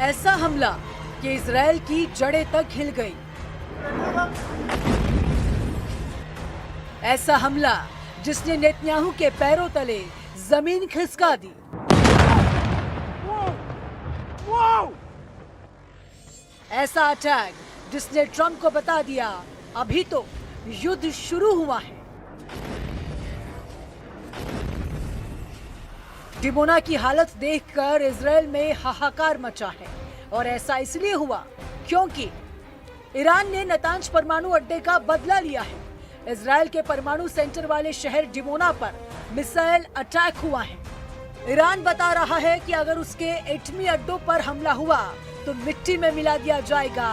ऐसा हमला कि इजराइल की जड़ें तक हिल गई। ऐसा हमला जिसने नेतन्याहू के पैरों तले जमीन खिसका दी। ऐसा अटैक जिसने ट्रंप को बता दिया अभी तो युद्ध शुरू हुआ है। डिमोना की हालत देखकर इजराइल में हाहाकार मचा है और ऐसा इसलिए हुआ क्योंकि ईरान ने नतांज परमाणु अड्डे का बदला लिया है। इजराइल के परमाणु सेंटर वाले शहर डिमोना पर मिसाइल अटैक हुआ है। ईरान बता रहा है कि अगर उसके एटमी अड्डों पर हमला हुआ तो मिट्टी में मिला दिया जाएगा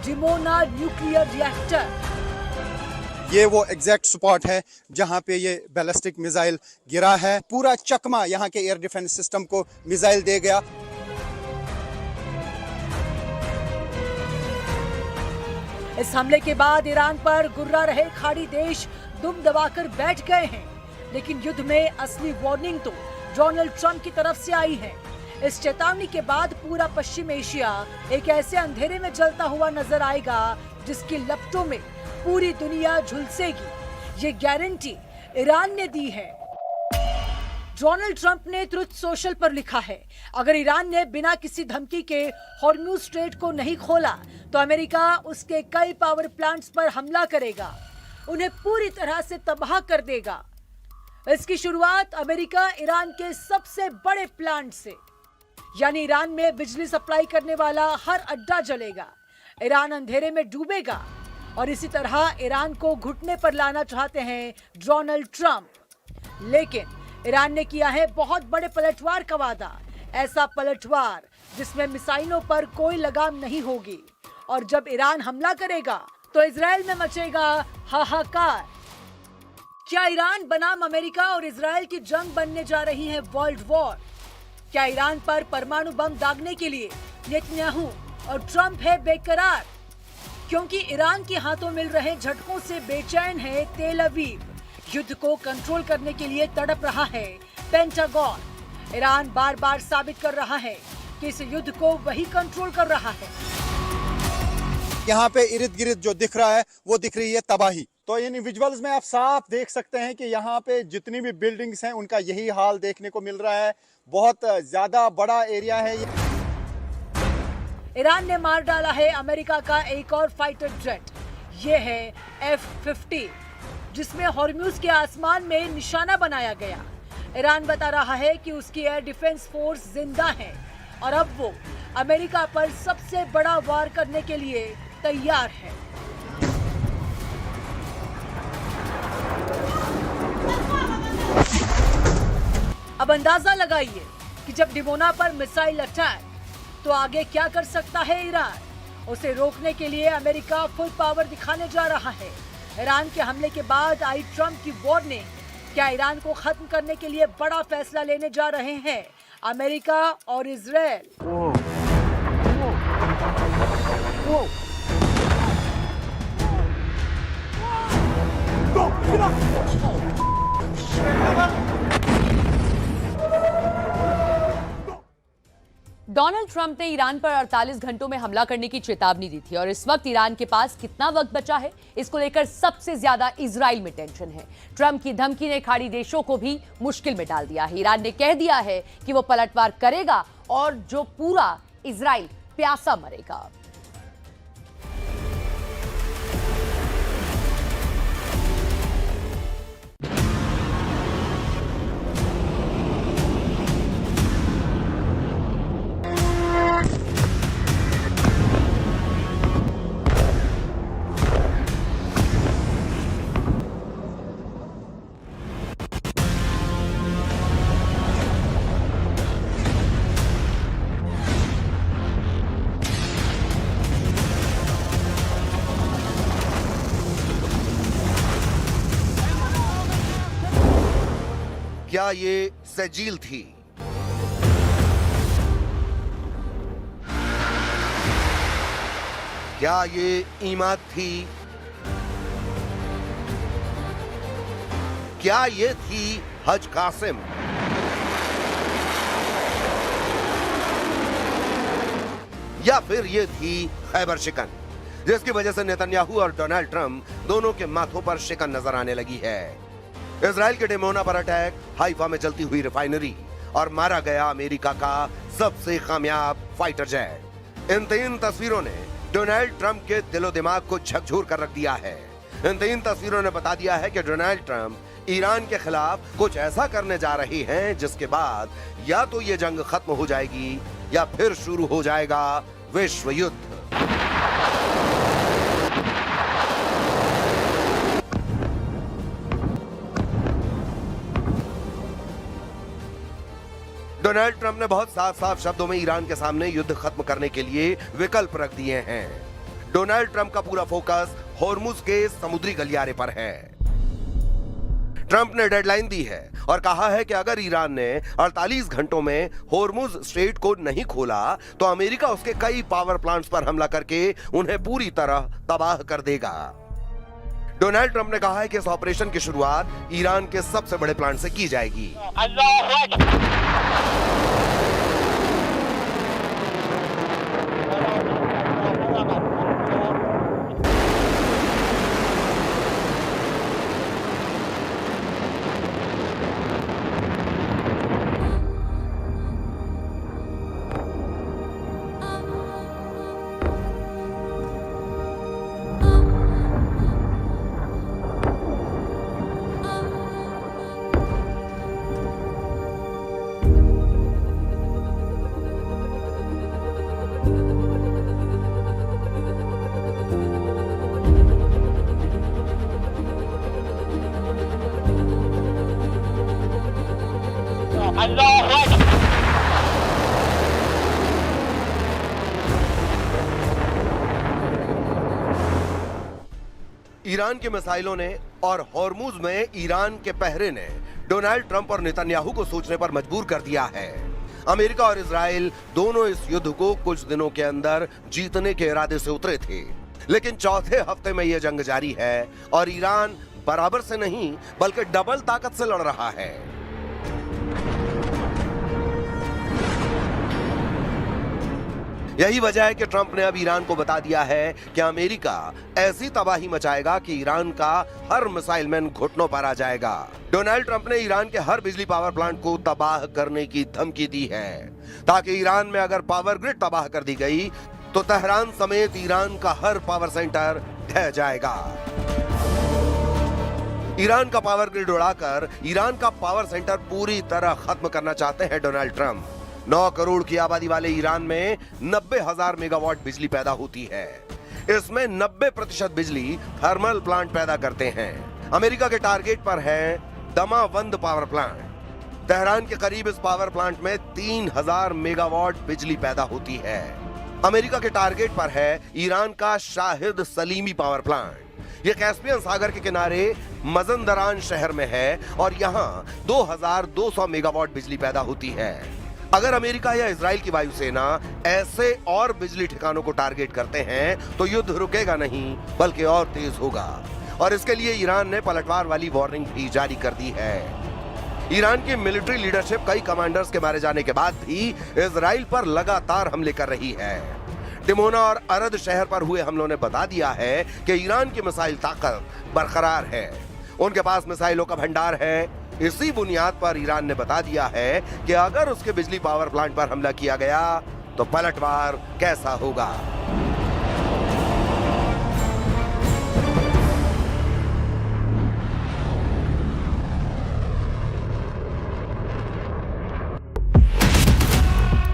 डिमोना न्यूक्लियर रिएक्टर। ये वो एग्जैक्ट स्पॉट है जहां पे ये बैलिस्टिक मिसाइल गिरा है। पूरा चकमा यहां के एयर डिफेंस सिस्टम को मिसाइल दे गया। इस हमले के बाद ईरान पर गुर्रा रहे खाड़ी देश दुम दबाकर बैठ गए हैं, लेकिन युद्ध में असली वार्निंग तो डोनाल्ड ट्रंप की तरफ से आई है। इस चेतावनी के बाद पूरा पश्चिम एशिया एक ऐसे अंधेरे में जलता हुआ नजर आएगा जिसकी लपटों में पूरी दुनिया झुलसेगी। ये गारंटी ईरान ने दी है। डोनाल्ड ट्रंप ने ट्रुथ सोशल पर लिखा है, अगर ईरान ने बिना किसी धमकी के हॉर्मुज स्ट्रेट को नहीं खोला तो अमेरिका उसके कई पावर प्लांट्स पर हमला करेगा, उन्हें पूरी तरह से तबाह कर देगा। इसकी शुरुआत अमेरिका ईरान के सबसे बड़े प्लांट से, यानी ईरान में बिजली सप्लाई करने वाला हर अड्डा जलेगा। ईरान अंधेरे में डूबेगा और इसी तरह ईरान को घुटने पर लाना चाहते हैं डोनाल्ड ट्रंप। लेकिन ईरान ने किया है बहुत बड़े पलटवार का वादा, ऐसा पलटवार जिसमें मिसाइलों पर कोई लगाम नहीं होगी। और जब ईरान हमला करेगा तो इजराइल में मचेगा हाहाकार। क्या ईरान बनाम अमेरिका और इजराइल की जंग बनने जा रही है वर्ल्ड वॉर? क्या ईरान पर परमाणु बम दागने के लिए नेतन्याहू और ट्रंप है बेकरार? क्योंकि ईरान के हाथों मिल रहे झटकों से बेचैन है तेल अवीव। युद्ध को कंट्रोल करने के लिए तड़प रहा है पेंटागन। ईरान बार बार साबित कर रहा है कि इस युद्ध को वही कंट्रोल कर रहा है। यहाँ पे इर्द गिर्द जो दिख रहा है वो दिख रही है तबाही। तो इन विजुअल्स में आप साफ देख सकते हैं कि यहाँ पे जितनी भी बिल्डिंग्स हैं उनका यही हाल देखने को मिल रहा है। बहुत ज्यादा बड़ा एरिया है ये। ईरान ने मार डाला है अमेरिका का एक और फाइटर जेट, ये है F-50, जिसमें हॉर्मुज के आसमान में निशाना बनाया गया। ईरान बता रहा है कि उसकी एयर डिफेंस फोर्स जिंदा है और अब वो अमेरिका पर सबसे बड़ा वार करने के लिए तैयार है। अब अंदाजा लगाइए कि जब डिमोना पर मिसाइल अटैक तो आगे क्या कर सकता है ईरान। उसे रोकने के लिए अमेरिका फुल पावर दिखाने जा रहा है। ईरान के हमले के बाद आई ट्रंप की वार्निंग, क्या ईरान को खत्म करने के लिए बड़ा फैसला लेने जा रहे हैं अमेरिका और इजराइल। डोनाल्ड ट्रंप ने ईरान पर 48 घंटों में हमला करने की चेतावनी दी थी और इस वक्त ईरान के पास कितना वक्त बचा है इसको लेकर सबसे ज्यादा इजराइल में टेंशन है। ट्रंप की धमकी ने खाड़ी देशों को भी मुश्किल में डाल दिया है। ईरान ने कह दिया है कि वो पलटवार करेगा और जो पूरा इजराइल प्यासा मरेगा। क्या ये सजील थी? क्या ये ईमाद थी? क्या ये थी हज कासिम? या फिर ये थी खैबर शिकन, जिसकी वजह से नेतन्याहू और डोनाल्ड ट्रंप दोनों के माथों पर शिकन नजर आने लगी है। इजराइल के डिमोना पर अटैक, हाइफा में जलती हुई रिफाइनरी और मारा गया अमेरिका का सबसे कामयाब फाइटर जेट। इन 3 तस्वीरों ने डोनाल्ड ट्रंप के दिलो दिमाग को झकझोर कर रख दिया है। इन 3 तस्वीरों ने बता दिया है कि डोनाल्ड ट्रंप ईरान के खिलाफ कुछ ऐसा करने जा रही हैं जिसके बाद या तो ये जंग खत्म हो जाएगी या फिर शुरू हो जाएगा विश्व युद्ध। डोनाल्ड ट्रंप ने बहुत साफ साफ शब्दों में ईरान के सामने युद्ध खत्म करने के लिए विकल्प रख दिए हैं। डोनाल्ड ट्रंप का पूरा फोकस होर्मुज के समुद्री गलियारे पर है। ट्रंप ने डेडलाइन दी है और कहा है कि अगर ईरान ने 48 घंटों में होर्मुज स्ट्रेट को नहीं खोला तो अमेरिका उसके कई पावर प्लांट्स पर हमला करके उन्हें पूरी तरह तबाह कर देगा। डोनाल्ड ट्रंप ने कहा है कि इस ऑपरेशन की शुरुआत ईरान के सबसे बड़े प्लांट से की जाएगी। ईरान के मिसाइलों ने और होर्मुज में ईरान के पहरे ने डोनाल्ड ट्रंप और नेतन्याहू को सोचने पर मजबूर कर दिया है। अमेरिका और इजराइल दोनों इस युद्ध को कुछ दिनों के अंदर जीतने के इरादे से उतरे थे, लेकिन चौथे हफ्ते में यह जंग जारी है और ईरान बराबर से नहीं बल्कि डबल ताकत से लड़ रहा है। यही वजह है कि ट्रंप ने अब ईरान को बता दिया है कि अमेरिका ऐसी तबाही मचाएगा कि ईरान का हर मिसाइल मैन घुटनों पर आ जाएगा। डोनाल्ड ट्रंप ने ईरान के हर बिजली पावर प्लांट को तबाह करने की धमकी दी है, ताकि ईरान में अगर पावर ग्रिड तबाह कर दी गई तो तेहरान समेत ईरान का हर पावर सेंटर ढह जाएगा। ईरान का पावर ग्रिड उड़ाकर ईरान का पावर सेंटर पूरी तरह खत्म करना चाहते हैं डोनाल्ड ट्रंप। 9 करोड़ की आबादी वाले ईरान में 90,000 मेगावाट बिजली पैदा होती है। इसमें 90% बिजली थर्मल प्लांट पैदा करते हैं। अमेरिका के टारगेट पर है दमावंद पावर प्लांट। तेहरान के करीब इस पावर प्लांट में 3000 मेगावाट बिजली पैदा होती है। अमेरिका के टारगेट पर है ईरान का शाहिद सलीमी पावर प्लांट। यह कैस्पियन सागर के किनारे मजंदरान शहर में है और यहाँ 2200 मेगावाट बिजली पैदा होती है। अगर अमेरिका या इजराइल की वायुसेना ऐसे और बिजली ठिकानों को टारगेट करते हैं तो युद्ध रुकेगा नहीं बल्कि और तेज होगा, और इसके लिए ईरान ने पलटवार वाली वार्निंग भी जारी कर दी है। ईरान की मिलिट्री लीडरशिप कई कमांडर्स के मारे जाने के बाद भी इजराइल पर लगातार हमले कर रही है। डिमोना और अरद शहर पर हुए हमलों ने बता दिया है कि ईरान की मिसाइल ताकत बरकरार है, उनके पास मिसाइलों का भंडार है। इसी बुनियाद पर ईरान ने बता दिया है कि अगर उसके बिजली पावर प्लांट पर हमला किया गया तो पलटवार कैसा होगा।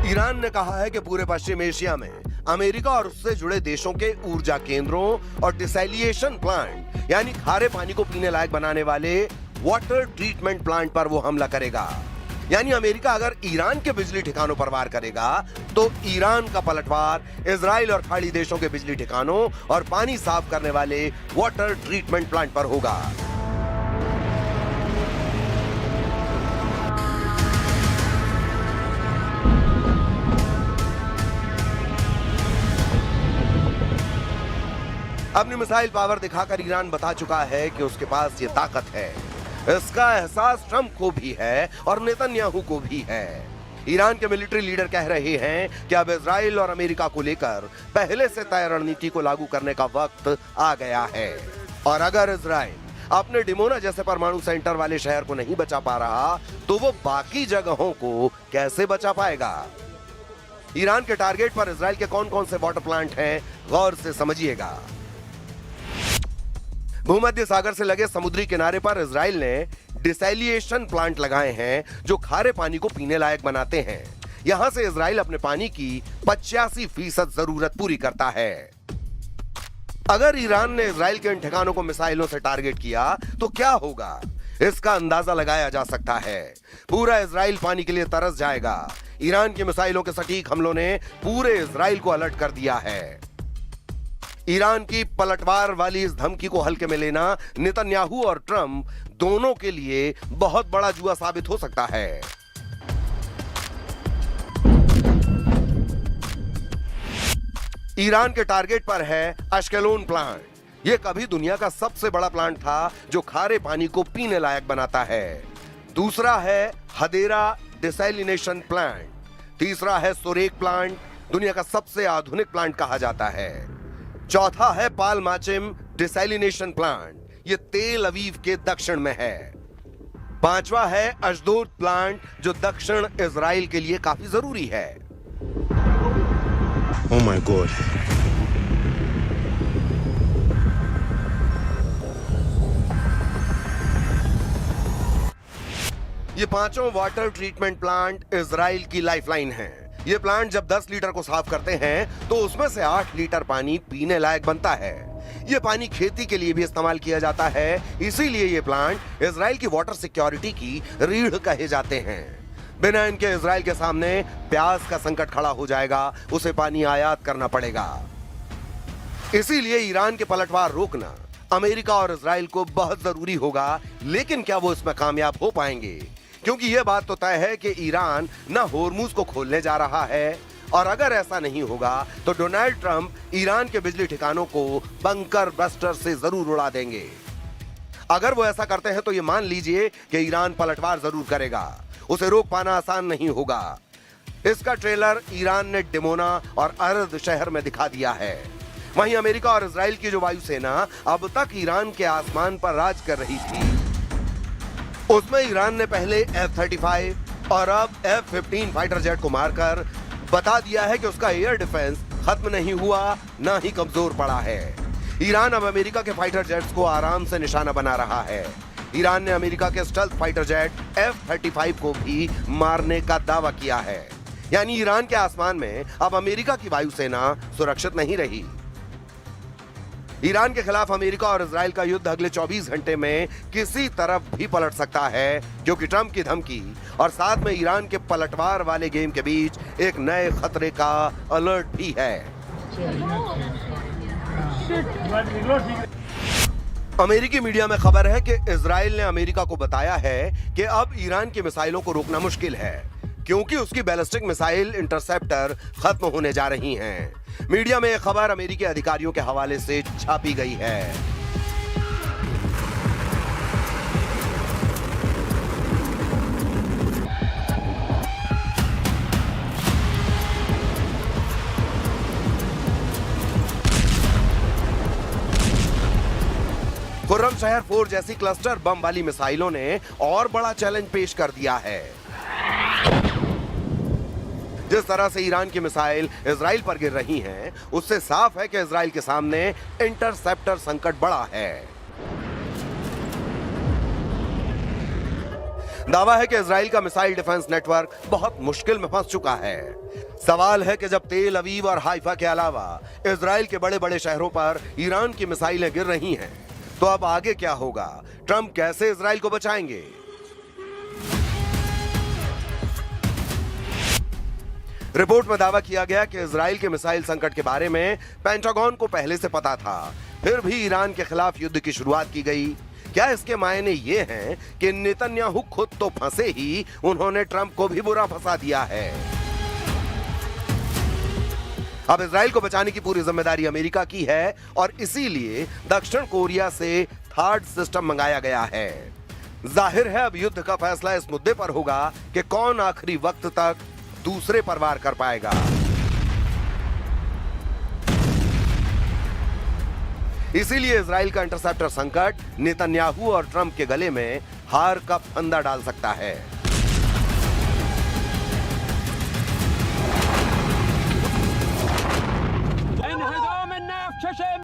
ईरान ने कहा है कि पूरे पश्चिम एशिया में अमेरिका और उससे जुड़े देशों के ऊर्जा केंद्रों और डिसैलिएशन प्लांट यानी खारे पानी को पीने लायक बनाने वाले वाटर ट्रीटमेंट प्लांट पर वो हमला करेगा। यानी अमेरिका अगर ईरान के बिजली ठिकानों पर वार करेगा तो ईरान का पलटवार इजराइल और खाड़ी देशों के बिजली ठिकानों और पानी साफ करने वाले वाटर ट्रीटमेंट प्लांट पर होगा। अपनी मिसाइल पावर दिखाकर ईरान बता चुका है कि उसके पास ये ताकत है। इसका एहसास ट्रंप को भी है और नेतन्याहू को भी है। ईरान के मिलिट्री लीडर कह रहे हैं कि अब इजराइल और अमेरिका को लेकर पहले से तय रणनीति को लागू करने का वक्त आ गया है। और अगर इजराइल अपने डिमोना जैसे परमाणु सेंटर वाले शहर को नहीं बचा पा रहा तो वो बाकी जगहों को कैसे बचा पाएगा? ईरान के टारगेट पर इजराइल के कौन कौन से वाटर प्लांट हैं, गौर से समझिएगा। भूमध्य सागर से लगे समुद्री किनारे पर इजराइल ने डिसैलिएशन प्लांट लगाए हैं जो खारे पानी को पीने लायक बनाते हैं। यहां से इजराइल अपने पानी की 85% जरूरत पूरी करता है। अगर ईरान ने इजराइल के इन ठिकानों को मिसाइलों से टारगेट किया तो क्या होगा, इसका अंदाजा लगाया जा सकता है। पूरा इजराइल पानी के लिए तरस जाएगा। ईरान की मिसाइलों के सटीक हमलों ने पूरे इजराइल को अलर्ट कर दिया है। ईरान की पलटवार वाली इस धमकी को हल्के में लेना नेतन्याहू और ट्रंप दोनों के लिए बहुत बड़ा जुआ साबित हो सकता है। ईरान के टारगेट पर है अश्केलोन प्लांट। यह कभी दुनिया का सबसे बड़ा प्लांट था जो खारे पानी को पीने लायक बनाता है। दूसरा है हदेरा डिसैलिनेशन प्लांट। तीसरा है सोरेक प्लांट, दुनिया का सबसे आधुनिक प्लांट कहा जाता है। चौथा है पालमाचिम डिसैलिनेशन प्लांट, यह तेल अवीव के दक्षिण में है। पांचवा है अशदोद प्लांट जो दक्षिण इजराइल के लिए काफी जरूरी है। Oh my God. ये पांचों वाटर ट्रीटमेंट प्लांट इजराइल की लाइफलाइन है। ये प्लांट जब 10 लीटर को साफ करते हैं तो उसमें से 8 लीटर पानी पीने लायक बनता है। ये पानी खेती के लिए भी इस्तेमाल किया जाता है, इसीलिए ये प्लांट इजराइल की वाटर सिक्योरिटी की रीढ़ कहे जाते हैं। बिना इनके इजराइल के सामने प्यास का संकट खड़ा हो जाएगा, उसे पानी आयात करना पड़ेगा। इसीलिए ईरान के पलटवार रोकना अमेरिका और इजराइल को बहुत जरूरी होगा, लेकिन क्या वो इसमें कामयाब हो पाएंगे? क्योंकि यह बात तो तय है कि ईरान न होर्मुज को खोलने जा रहा है, और अगर ऐसा नहीं होगा तो डोनाल्ड ट्रंप ईरान के बिजली ठिकानों को बंकर बस्टर से जरूर उड़ा देंगे। अगर वो ऐसा करते हैं तो ये मान लीजिए कि ईरान पलटवार जरूर करेगा, उसे रोक पाना आसान नहीं होगा। इसका ट्रेलर ईरान ने डिमोना और अर्द शहर में दिखा दिया है। वहीं अमेरिका और इजराइल की जो वायुसेना अब तक ईरान के आसमान पर राज कर रही थी, उसमें ईरान ने पहले F-35 और अब F-15 फाइटर जेट को मारकर बता दिया है कि उसका एयर डिफेंस खत्म नहीं हुआ, ना ही कमजोर पड़ा है। ईरान अब अमेरिका के फाइटर जेट्स को आराम से निशाना बना रहा है। ईरान ने अमेरिका के स्टेल्थ फाइटर जेट F-35 को भी मारने का दावा किया है। यानी ईरान के आसमान में अब अमेरिका की वायुसेना सुरक्षित नहीं रही। ईरान के खिलाफ अमेरिका और इजराइल का युद्ध अगले 24 घंटे में किसी तरफ भी पलट सकता है, क्योंकि ट्रंप की धमकी और साथ में ईरान के पलटवार वाले गेम के बीच एक नए खतरे का अलर्ट भी है। अमेरिकी मीडिया में खबर है कि इजराइल ने अमेरिका को बताया है कि अब ईरान की मिसाइलों को रोकना मुश्किल है, क्योंकि उसकी बैलिस्टिक मिसाइल इंटरसेप्टर खत्म होने जा रही हैं। मीडिया में यह खबर अमेरिकी अधिकारियों के हवाले से छापी गई है। खुर्रमशहर 4 जैसी क्लस्टर बम वाली मिसाइलों ने और बड़ा चैलेंज पेश कर दिया है। जिस तरह से ईरान की मिसाइल इजराइल पर गिर रही हैं, उससे साफ है कि इजराइल के सामने इंटरसेप्टर संकट बड़ा है। दावा है कि इजराइल का मिसाइल डिफेंस नेटवर्क बहुत मुश्किल में फंस चुका है। सवाल है कि जब तेल अवीव और हाइफा के अलावा इजराइल के बड़े बड़े शहरों पर ईरान की मिसाइलें गिर रही हैं, तो अब आगे क्या होगा? ट्रंप कैसे इजराइल को बचाएंगे? रिपोर्ट में दावा किया गया कि इजराइल के मिसाइल संकट के बारे में पेंटागन को पहले से पता था, फिर भी ईरान के खिलाफ युद्ध की शुरुआत की गई। क्या इसके मायने ये हैं कि नेतन्याहू खुद तो फंसे ही, उन्होंने ट्रंप को भी बुरा फंसा दिया है। अब इजराइल को बचाने की पूरी जिम्मेदारी अमेरिका की है, और इसीलिए दक्षिण कोरिया से थर्ड सिस्टम मंगाया गया है। जाहिर है अब युद्ध का फैसला इस मुद्दे पर होगा कि कौन आखिरी वक्त तक दूसरे पर वार कर पाएगा। इसीलिए इजराइल का इंटरसेप्टर संकट नेतन्याहू और ट्रंप के गले में हार का फंदा डाल सकता है।